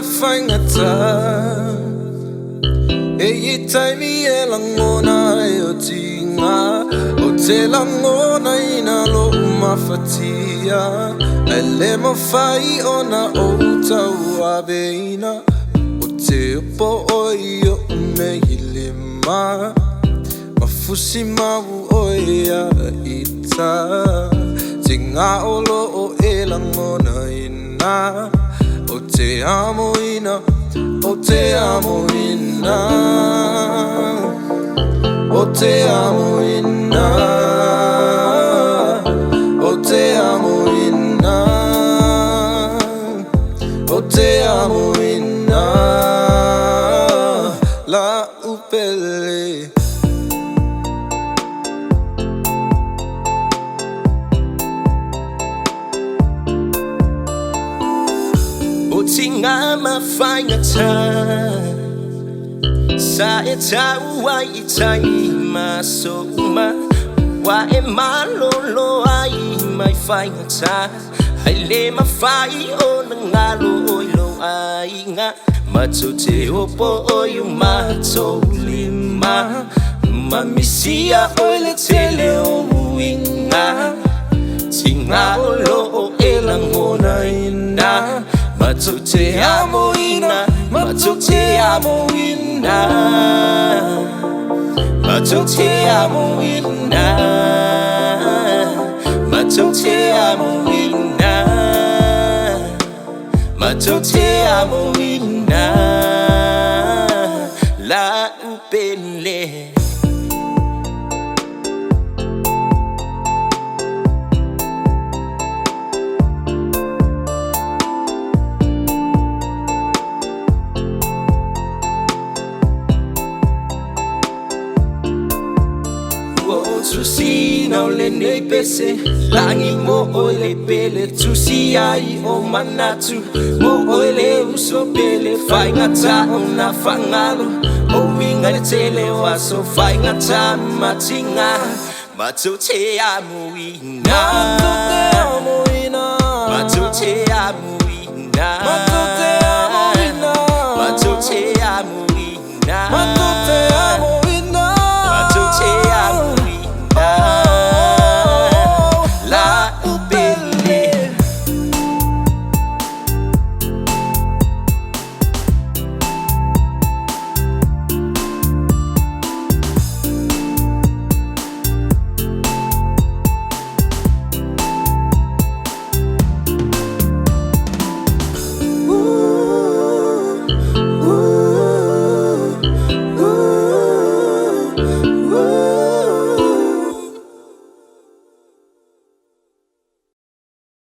fine at e time elangona yotinga otelangona ina lo mafatia ele mafai ona ota wabeina ote po oyo meilema mafusi mau oya ita tinga olo o elangona ina ote amo ina ote amo ina ote amo ina ote amo ina ote amo ina la upele Tinga mafanya ta sa etau wa itai masoma wa emalolo ai mai fanya ta ai mafai o ngalo lo ai nga matote opo oyu matolima mamisia ole tele o winga tinga lo elangona ina Matote amo ina, matote amo ina, matote amo ina, matote amo ina, matote amo ina, la upele. Tusi na ole nei pese langi mo ole pele tusi ai o manatu mo ole uso pele fai ngata ona fangalo o minga tele waso fai ngata matinga matote amuina matote amuina matote amuina matote amuina matote amuina matote amuina la upele ooh, ooh, ooh, ooh.